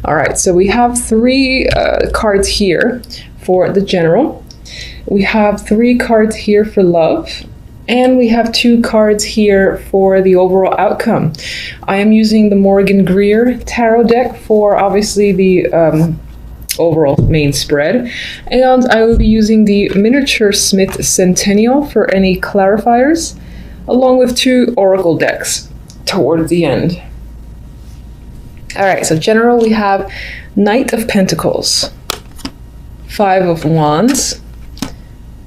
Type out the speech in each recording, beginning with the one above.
All right, so we have three cards here for the general. We have three cards here for love. And we have two cards here for the overall outcome. I am using the Morgan Greer tarot deck for obviously the overall main spread. And I will be using the Miniature Smith Centennial for any clarifiers, along with two oracle decks towards the end. All right, so general, we have Knight of Pentacles, Five of Wands,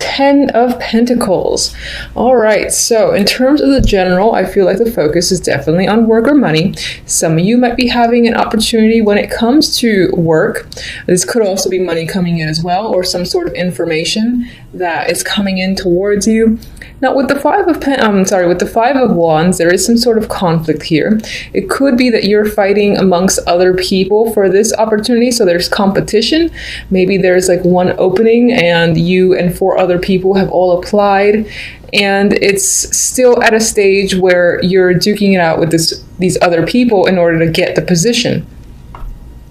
Ten of Pentacles. All right, so in terms of the general, I feel like the focus is definitely on work or money. Some of you might be having an opportunity when it comes to work. This could also be money coming in as well, or some sort of information that is coming in towards you. Now, with the with the Five of Wands, there is some sort of conflict here. It could be that you're fighting amongst other people for this opportunity, so there's competition. Maybe there's like one opening and you and four other people have all applied, and it's still at a stage where you're duking it out with these other people in order to get the position.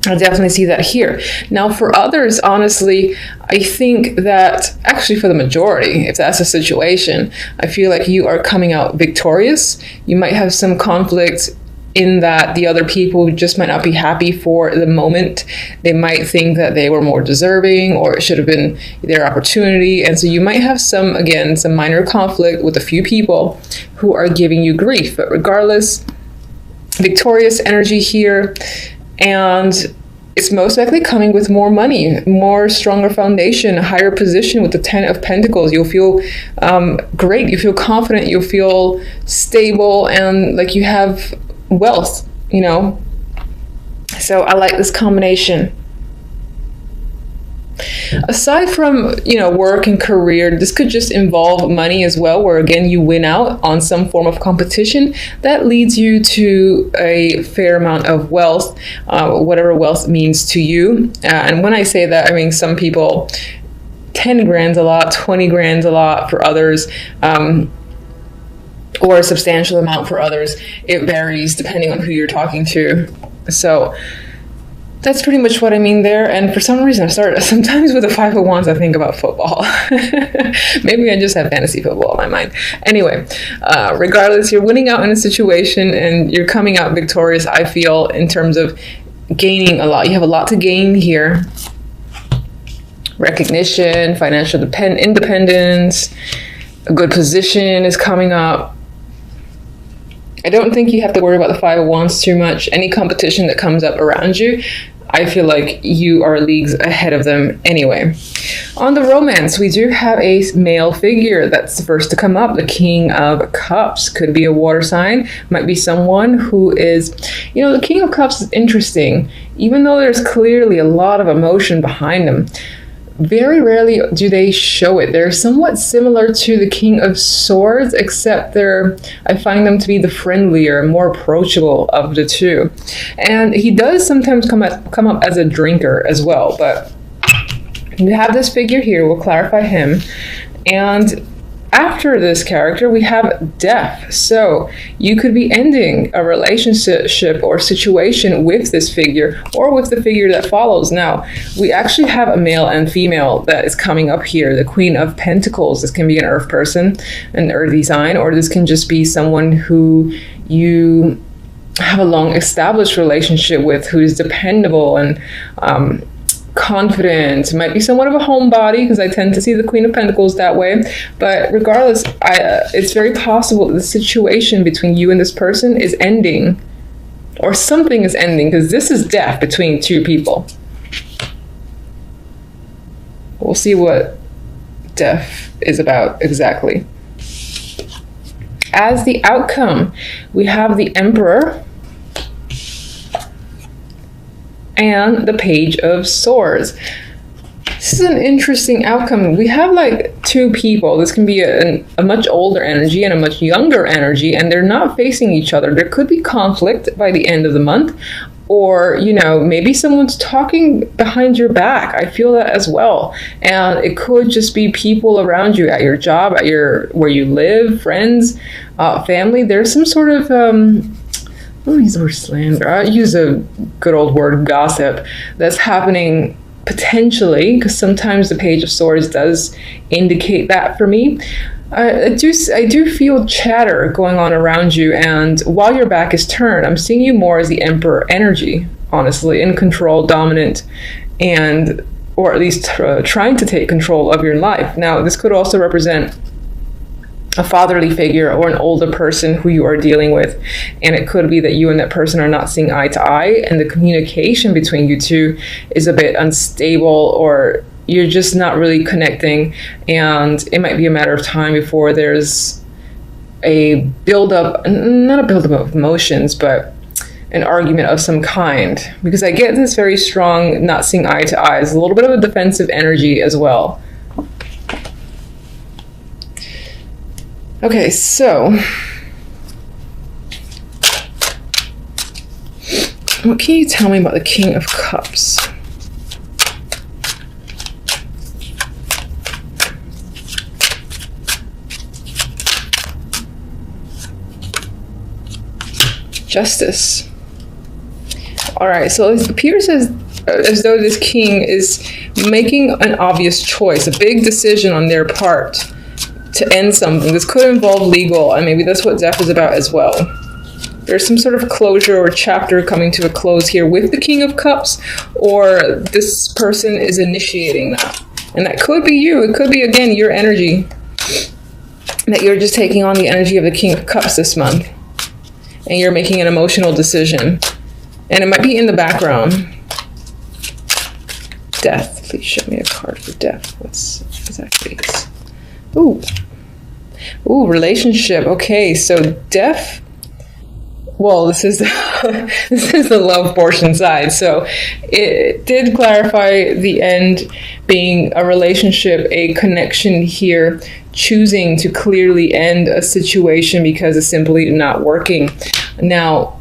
I definitely see that here. Now, for others, honestly, I think that actually for the majority, if that's the situation, I feel like you are coming out victorious. You might have some conflict in that the other people just might not be happy for the moment. They might think that they were more deserving or it should have been their opportunity. And so you might have some minor conflict with a few people who are giving you grief. But regardless, victorious energy here. And it's most likely coming with more money, more stronger foundation, a higher position with the Ten of Pentacles. You'll feel great. You feel confident. You'll feel stable and like you have wealth, you know. So I like this combination. Aside from, work and career, this could just involve money as well, where again, you win out on some form of competition that leads you to a fair amount of wealth, whatever wealth means to you. And when I say that, I mean, some people, 10 grand's a lot, 20 grand's a lot for others, or a substantial amount for others. It varies depending on who you're talking to. So that's pretty much what I mean there. And for some reason, sometimes with the Five of Wands, I think about football. Maybe I just have fantasy football in my mind. Anyway, regardless, you're winning out in a situation and you're coming out victorious, I feel, in terms of gaining a lot. You have a lot to gain here. Recognition, financial independence, a good position is coming up. I don't think you have to worry about the Five of Wands too much. Any competition that comes up around you, I feel like you are leagues ahead of them anyway. On the romance, we do have a male figure that's the first to come up. The King of Cups could be a water sign, might be someone who is, the King of Cups is interesting. Even though there's clearly a lot of emotion behind them, very rarely do they show it. They're somewhat similar to the King of Swords, except I find them to be the friendlier, more approachable of the two. And he does sometimes come up as a drinker as well, but we have this figure here. We'll clarify him. And after this character, we have death. So you could be ending a relationship or situation with this figure or with the figure that follows. Now, we actually have a male and female that is coming up here. The Queen of Pentacles. This can be an earth person, an earthy sign, or this can just be someone who you have a long established relationship with, who's dependable and confident. It might be somewhat of a homebody, because I tend to see the Queen of Pentacles that way. But regardless, it's very possible that the situation between you and this person is ending, or something is ending, because this is death between two people. We'll see what death is about exactly. As the outcome, we have the Emperor and the Page of Swords. This is an interesting outcome. We have like two people. This can be a much older energy and a much younger energy, and they're not facing each other. There could be conflict by the end of the month, or, maybe someone's talking behind your back. I feel that as well. And it could just be people around you at your job, where you live, friends, family. There's some sort of I'll use the word slander. I use a good old word, gossip, that's happening potentially, because sometimes the Page of Swords does indicate that for me. I do feel chatter going on around you, and while your back is turned, I'm seeing you more as the Emperor energy, honestly, in control, dominant, and or at least trying to take control of your life. Now, this could also represent a fatherly figure or an older person who you are dealing with, and it could be that you and that person are not seeing eye to eye, and the communication between you two is a bit unstable, or you're just not really connecting, and it might be a matter of time before there's a buildup, not a buildup of emotions, but an argument of some kind, because I get this very strong not seeing eye to eye. It's a little bit of a defensive energy as well. Okay, so what can you tell me about the King of Cups? Justice. All right, so it appears as though this king is making an obvious choice, a big decision on their part to end something. This could involve legal, and maybe that's what death is about as well. There's some sort of closure or chapter coming to a close here with the King of Cups, or this person is initiating that. And that could be you. It could be, again, your energy, that you're just taking on the energy of the King of Cups this month, and you're making an emotional decision. And it might be in the background. Death. Please show me a card for death. What's exactly this? Ooh. Ooh, relationship. Okay, so death. Well, this is this is the love portion side. So it did clarify the end being a relationship, a connection here, choosing to clearly end a situation because it's simply not working. Now,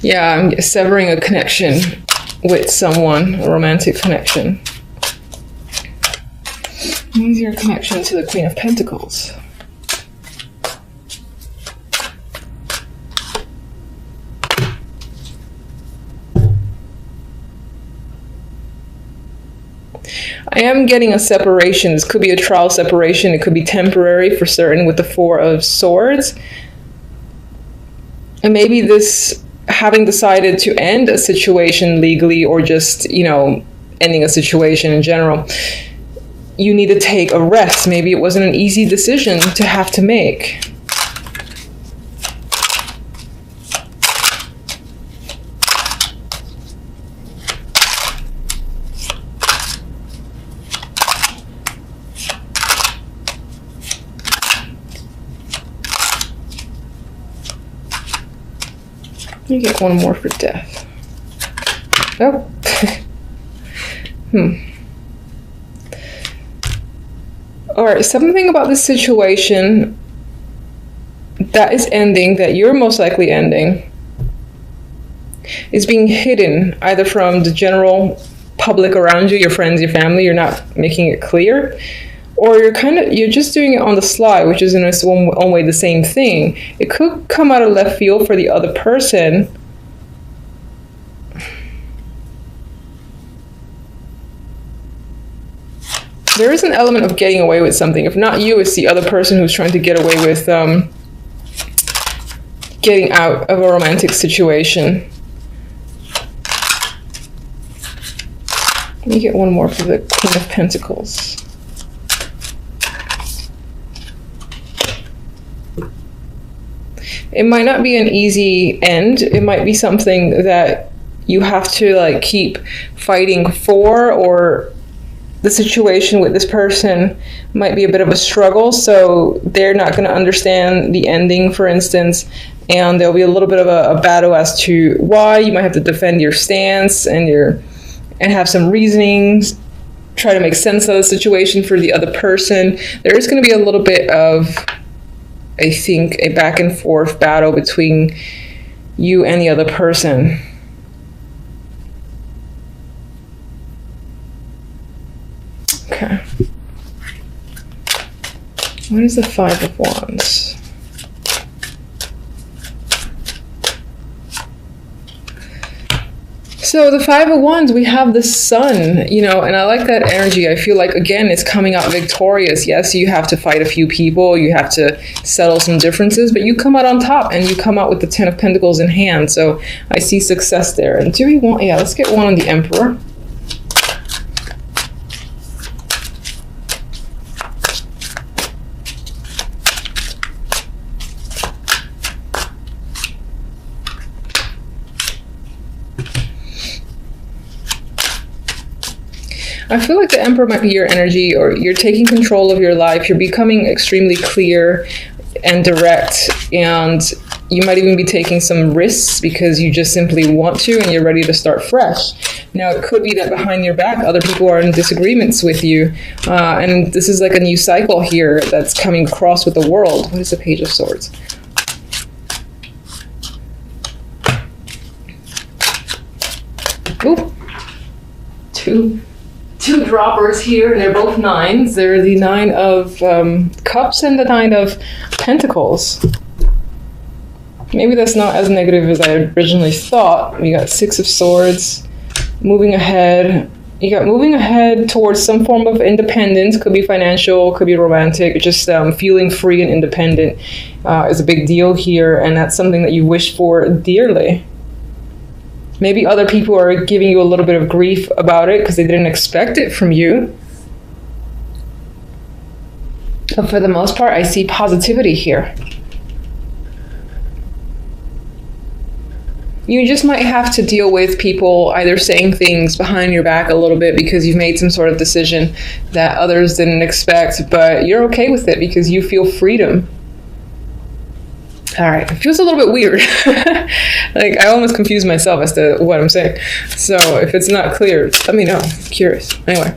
yeah, I'm severing a connection with someone, a romantic connection. What is your connection to the Queen of Pentacles? I am getting a separation. This could be a trial separation. It could be temporary for certain with the Four of Swords. And maybe this having decided to end a situation legally, or just, you know, ending a situation in general, you need to take a rest. Maybe it wasn't an easy decision to have to make. Let me get one more for death. Oh. All right, something about this situation that is ending, that you're most likely ending, is being hidden either from the general public around you, your friends, your family. You're not making it clear, or you're just doing it on the sly, which is in its own way the same thing. It could come out of left field for the other person. There is an element of getting away with something. If not you, it's the other person who's trying to get away with getting out of a romantic situation. Let me get one more for the Queen of Pentacles. It might not be an easy end. It might be something that you have to like keep fighting for, or the situation with this person might be a bit of a struggle, so they're not going to understand the ending, for instance, and there'll be a little bit of a battle as to why. You might have to defend your stance and have some reasonings, try to make sense of the situation for the other person. There is going to be a little bit of, I think, a back and forth battle between you and the other person. Okay. What is the Five of Wands? So the Five of Wands, we have the Sun, you know, and I like that energy. I feel like, again, it's coming out victorious. Yes, you have to fight a few people, you have to settle some differences, but you come out on top and you come out with the Ten of Pentacles in hand. So I see success there. And do we want, yeah, let's get one on the Emperor. I feel like the Emperor might be your energy, or you're taking control of your life. You're becoming extremely clear and direct, and you might even be taking some risks because you just simply want to and you're ready to start fresh. Now, it could be that behind your back, other people are in disagreements with you, and this is like a new cycle here that's coming across with the world. What is the Page of Swords? Ooh, two droppers here, and they're both nines. They're the Nine of Cups and the Nine of Pentacles. Maybe that's not as negative as I originally thought. We got Six of Swords, moving ahead. You got moving ahead towards some form of independence. Could be financial, could be romantic. Just feeling free and independent is a big deal here, and that's something that you wish for dearly. Maybe other people are giving you a little bit of grief about it because they didn't expect it from you. But for the most part, I see positivity here. You just might have to deal with people either saying things behind your back a little bit because you've made some sort of decision that others didn't expect, but you're okay with it because you feel freedom. All right, it feels a little bit weird. Like, I almost confused myself as to what I'm saying. So if it's not clear, let me know. I'm curious. Anyway,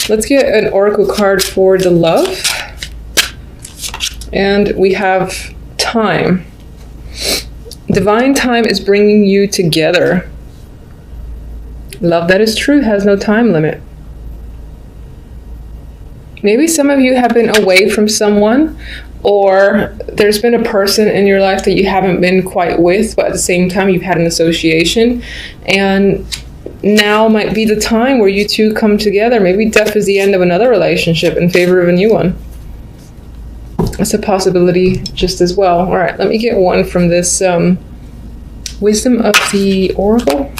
let's get an oracle card for the love. And we have time. Divine time is bringing you together. Love that is true has no time limit. Maybe some of you have been away from someone, or there's been a person in your life that you haven't been quite with, but at the same time you've had an association, and now might be the time where you two come together. Maybe death is the end of another relationship in favor of a new one. That's a possibility just as well. All right, let me get one from this Wisdom of the Oracle.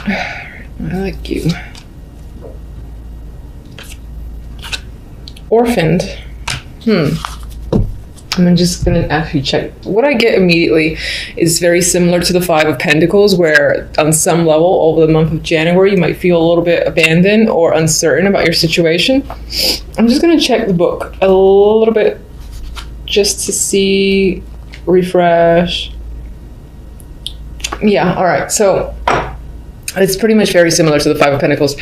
I like you. Orphaned. I'm just going to actually check. What I get immediately is very similar to the Five of Pentacles, where on some level over the month of January, you might feel a little bit abandoned or uncertain about your situation. I'm just going to check the book a little bit just to see, refresh. Yeah, all right. So it's pretty much very similar to the Five of Pentacles.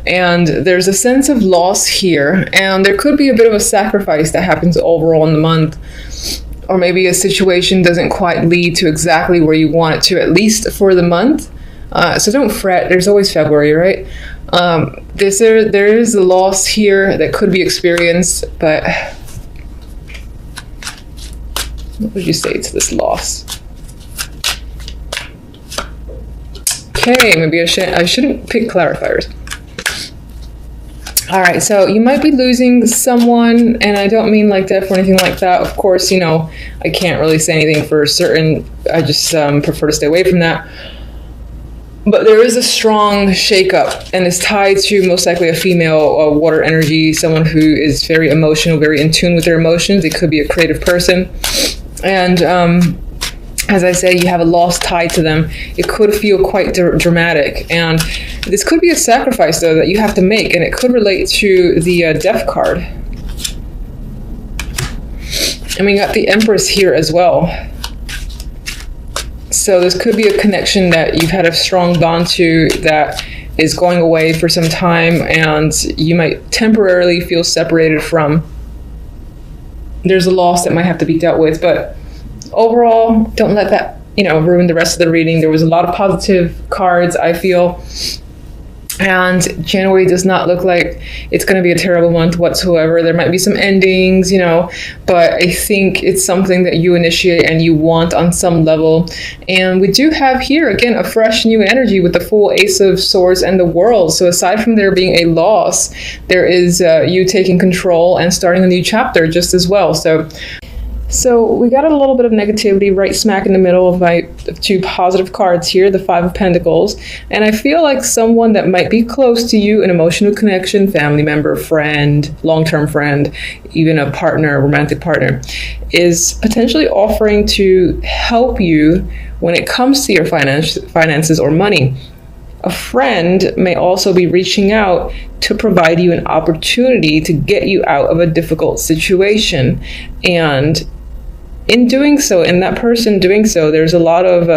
And there's a sense of loss here. And there could be a bit of a sacrifice that happens overall in the month. Or maybe a situation doesn't quite lead to exactly where you want it to, at least for the month. So don't fret. There's always February, right? There is a loss here that could be experienced. But what would you say to this loss? Okay, maybe I shouldn't pick clarifiers. All right, so you might be losing someone, and I don't mean like death or anything like that. Of course, you know, I can't really say anything for certain. I just prefer to stay away from that. But there is a strong shakeup, and it's tied to most likely a female water energy, someone who is very emotional, very in tune with their emotions. It could be a creative person. And as I say, you have a loss tied to them. It could feel quite dramatic. And this could be a sacrifice, though, that you have to make. And it could relate to the Death card. And we got the Empress here as well. So this could be a connection that you've had a strong bond to that is going away for some time. And you might temporarily feel separated from. There's a loss that might have to be dealt with. But overall, don't let that ruin the rest of the reading. There was a lot of positive cards, I feel. And January does not look like it's going to be a terrible month whatsoever. There might be some endings, but I think it's something that you initiate and you want on some level. And we do have here, again, a fresh new energy with the full Ace of Swords and the World. So aside from there being a loss, there is you taking control and starting a new chapter just as well. So we got a little bit of negativity right smack in the middle of my two positive cards here, the Five of Pentacles. And I feel like someone that might be close to you, an emotional connection, family member, friend, long-term friend, even a partner, a romantic partner, is potentially offering to help you when it comes to your finances or money. A friend may also be reaching out to provide you an opportunity to get you out of a difficult situation. And in doing so, and that person doing so, there's a lot of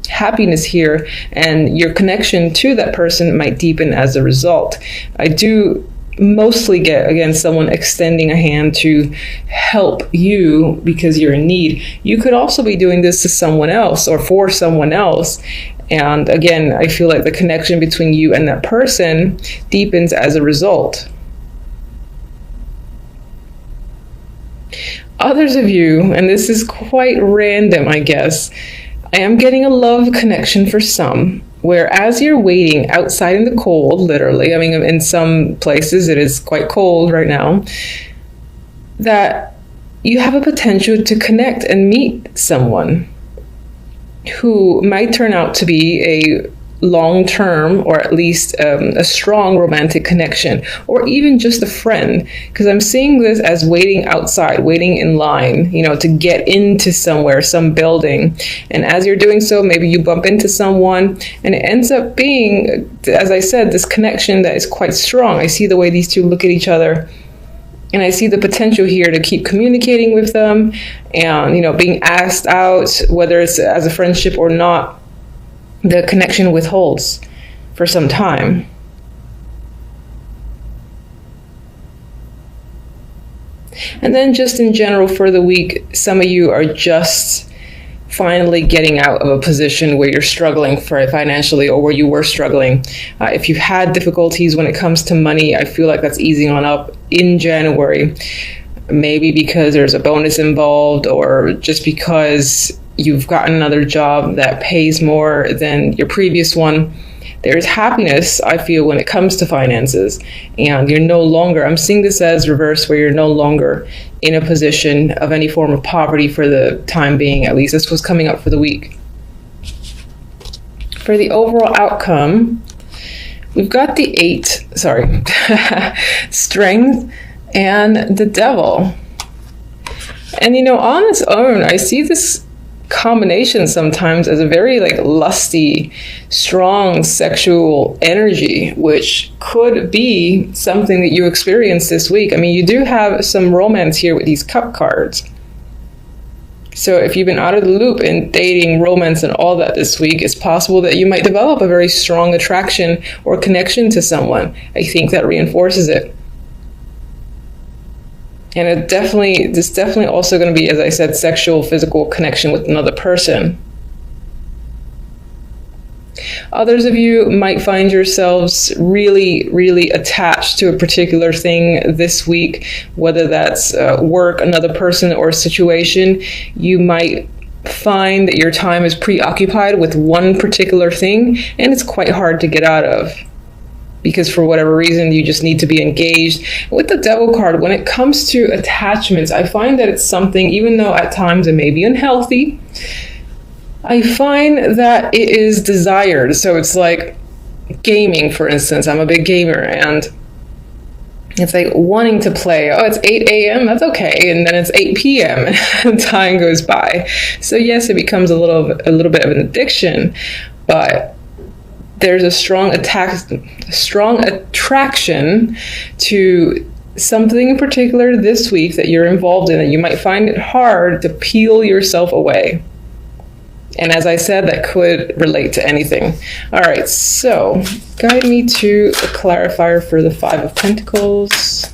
happiness here, and your connection to that person might deepen as a result. I do mostly get, again, someone extending a hand to help you because you're in need. You could also be doing this to someone else or for someone else. And again, I feel like the connection between you and that person deepens as a result. Others of you, and this is quite random, I guess, I am getting a love connection for some, where as you're waiting outside in the cold, literally, I mean, in some places it is quite cold right now, that you have a potential to connect and meet someone who might turn out to be a long-term or at least a strong romantic connection, or even just a friend, because I'm seeing this as waiting outside, waiting in line, to get into somewhere, some building. And as you're doing so, maybe you bump into someone and it ends up being, as I said, this connection that is quite strong. I see the way these two look at each other, and I see the potential here to keep communicating with them and, being asked out, whether it's as a friendship or not. The connection withholds for some time. And then just in general for the week, some of you are just finally getting out of a position where you're struggling financially, or where you were struggling. If you've had difficulties when it comes to money, I feel like that's easing on up in January. Maybe because there's a bonus involved, or just because you've gotten another job that pays more than your previous one. There's happiness, I feel, when it comes to finances, and you're no longer, I'm seeing this as reverse, where you're no longer in a position of any form of poverty for the time being. At least this was coming up for the week. For the overall outcome, we've got the Strength and the Devil. And on its own, I see this combination sometimes as a very lusty, strong sexual energy, which could be something that you experience this week. I mean, you do have some romance here with these cup cards. So if you've been out of the loop in dating, romance, and all that this week, it's possible that you might develop a very strong attraction or connection to someone. I think that reinforces it. And this definitely also going to be, as I said, sexual, physical connection with another person. Others of you might find yourselves really, really attached to a particular thing this week, whether that's work, another person, or a situation. You might find that your time is preoccupied with one particular thing, and it's quite hard to get out of, because for whatever reason, you just need to be engaged. With the Devil card, when it comes to attachments, I find that it's something, even though at times it may be unhealthy, I find that it is desired. So it's like gaming, for instance. I'm a big gamer, and it's like wanting to play. Oh, it's 8 a.m., that's okay. And then it's 8 p.m. and time goes by. So yes, it becomes a little bit of an addiction, but there's a strong attraction to something in particular this week that you're involved in, and you might find it hard to peel yourself away. And as I said, that could relate to anything. All right, so guide me to a clarifier for the Five of Pentacles.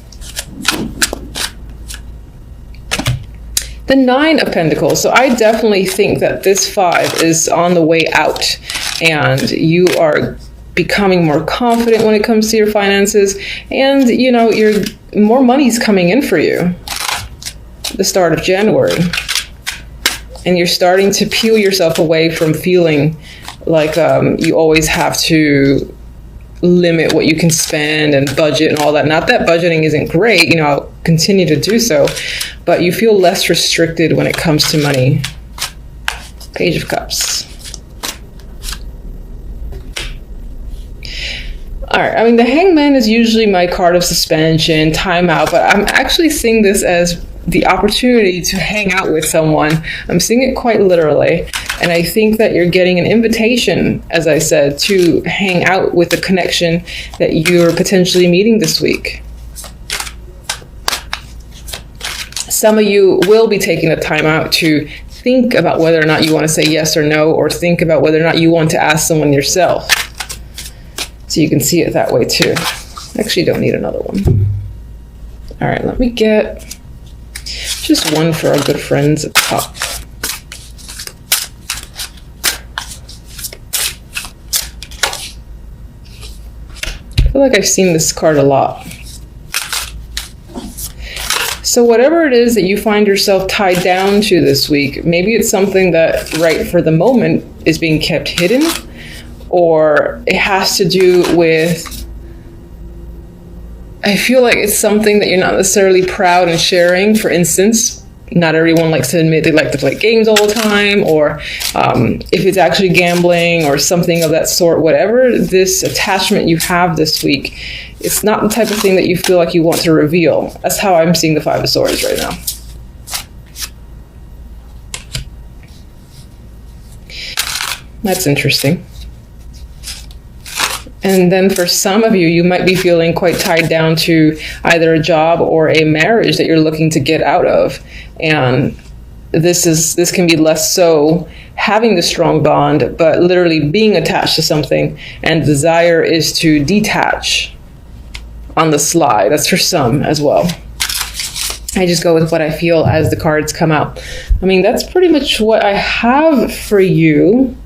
The Nine of Pentacles. So I definitely think that this 5 is on the way out, and you are becoming more confident when it comes to your finances, and you know, more money's coming in for you the start of January, and you're starting to peel yourself away from feeling like you always have to limit what you can spend and budget and all that. Not that budgeting isn't great, you know, I'll continue to do so, but you feel less restricted when it comes to money. Page of Cups. All right, I mean, the Hangman is usually my card of suspension, timeout, but I'm actually seeing this as the opportunity to hang out with someone. I'm seeing it quite literally. And I think that you're getting an invitation, as I said, to hang out with a connection that you're potentially meeting this week. Some of you will be taking the time out to think about whether or not you want to say yes or no, or think about whether or not you want to ask someone yourself. So you can see it that way too. Actually, don't need another one. All right, let me get just one for our good friends at the top. I feel like I've seen this card a lot. So whatever it is that you find yourself tied down to this week, maybe it's something that right for the moment is being kept hidden, or it has to do with, I feel like it's something that you're not necessarily proud in sharing. For instance, not everyone likes to admit they like to play games all the time, or if it's actually gambling or something of that sort, whatever this attachment you have this week, it's not the type of thing that you feel like you want to reveal. That's how I'm seeing the Five of Swords right now. That's interesting. And then for some of you, you might be feeling quite tied down to either a job or a marriage that you're looking to get out of. And this can be less so having the strong bond, but literally being attached to something, and the desire is to detach on the sly. That's for some as well. I just go with what I feel as the cards come out. I mean, that's pretty much what I have for you.